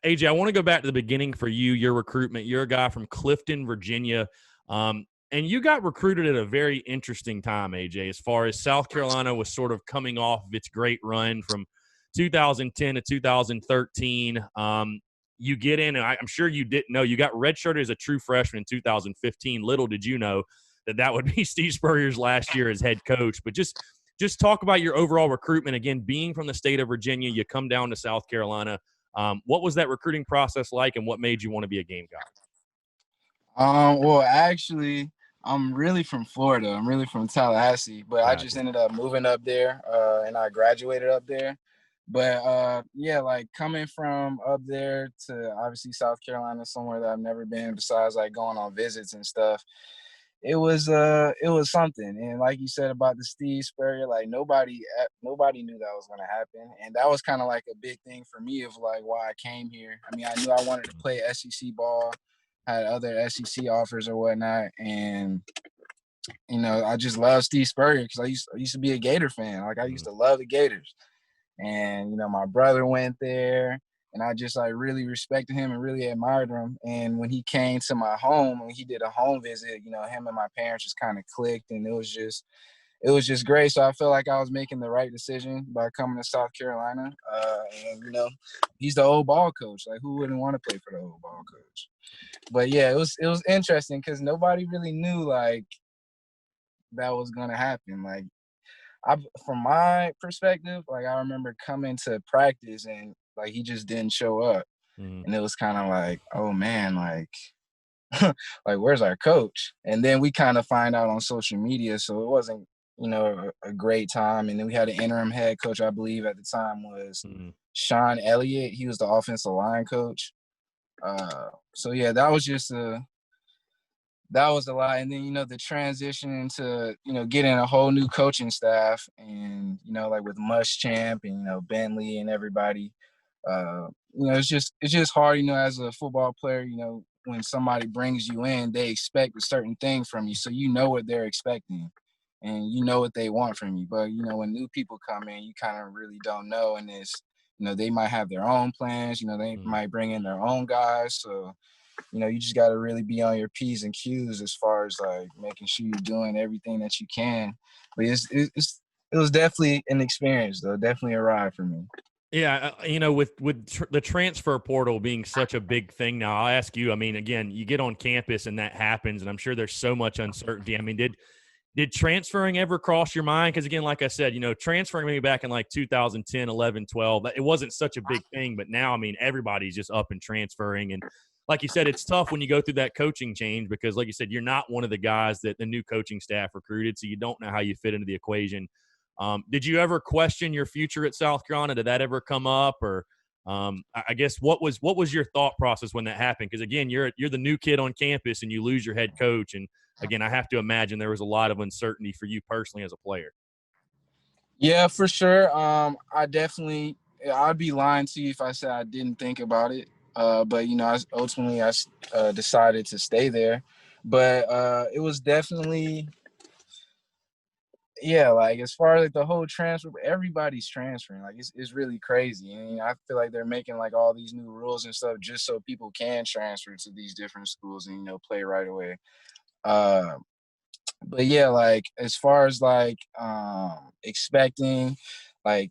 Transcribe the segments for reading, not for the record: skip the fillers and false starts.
AJ, I want to go back to the beginning for you, your recruitment. You're a guy from Clifton, Virginia. And you got recruited at a very interesting time, AJ, as far as South Carolina was sort of coming off of its great run from 2010 to 2013. You get in, and I'm sure you didn't know, you got redshirted as a true freshman in 2015. Little did you know that would be Steve Spurrier's last year as head coach. But just talk about your overall recruitment. Again, being from the state of Virginia, you come down to South Carolina. What was that recruiting process like, and what made you want to be a Gamecock? Well, actually, I'm really from Florida. I'm really from Tallahassee, but I just ended up moving up there, and I graduated up there. But yeah, like coming from up there to obviously South Carolina, somewhere that I've never been besides like going on visits and stuff. It was something. And like you said about the Steve Spurrier, like nobody knew that was gonna happen. And that was kind of like a big thing for me of like why I came here. I mean, I knew I wanted to play SEC ball, had other SEC offers or whatnot, and I just love Steve Spurrier because I used to be a Gator fan. Like I used to love the Gators. And my brother went there, and I just like really respected him and really admired him. And when he came to my home, when he did a home visit, him and my parents just kind of clicked, and it was just great. So I felt like I was making the right decision by coming to South Carolina. And he's the old ball coach. Like who wouldn't want to play for the old ball coach? But yeah, it was interesting because nobody really knew like that was gonna happen. Like from my perspective, like I remember coming to practice and like he just didn't show up, and it was kind of like, oh man, like like where's our coach? And then we kind of find out on social media, so it wasn't a great time. And then we had an interim head coach, I believe at the time was Sean Elliott. He was the offensive line coach. So yeah, that was a lot. And then, the transition into, getting a whole new coaching staff and, like with Muschamp and, Bentley and everybody, it's just hard, as a football player, when somebody brings you in, they expect a certain thing from you. So you know what they're expecting and you know what they want from you. But, when new people come in, you kind of really don't know. And they might have their own plans, they might bring in their own guys. So, you just got to really be on your P's and Q's as far as like making sure you're doing everything that you can. But it was definitely an experience, though. Definitely a ride for me. Yeah, with the transfer portal being such a big thing now, I'll ask you. I mean, again, you get on campus and that happens, and I'm sure there's so much uncertainty. I mean, did transferring ever cross your mind? Because again, like I said, transferring maybe back in like 2010, 11, 12, it wasn't such a big thing. But now, I mean, everybody's just up and transferring. And like you said, it's tough when you go through that coaching change because, like you said, you're not one of the guys that the new coaching staff recruited, so you don't know how you fit into the equation. Did you ever question your future at South Carolina? Did that ever come up? Or I guess what was your thought process when that happened? Because again, you're the new kid on campus and you lose your head coach. And again, I have to imagine there was a lot of uncertainty for you personally as a player. Yeah, for sure. I'd be lying to you if I said I didn't think about it. But I decided to stay there. But it was definitely, yeah, like as far as like the whole transfer, everybody's transferring. Like it's really crazy. And I feel like they're making like all these new rules and stuff just so people can transfer to these different schools and play right away. Uh, but yeah, like as far as like expecting, like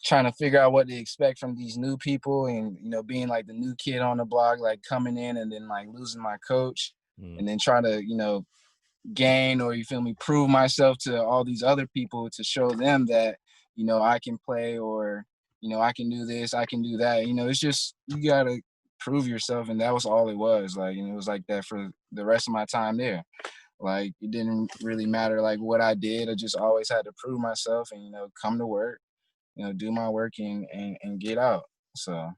trying to figure out what to expect from these new people and being like the new kid on the block, like coming in and then like losing my coach and then trying to gain or prove myself to all these other people to show them that I can play or I can do this, I can do that. It's just you gotta prove yourself, and that was all it was. Like, it was like that for the rest of my time there. Like, it didn't really matter like what I did. I just always had to prove myself and come to work, do my work and get out. So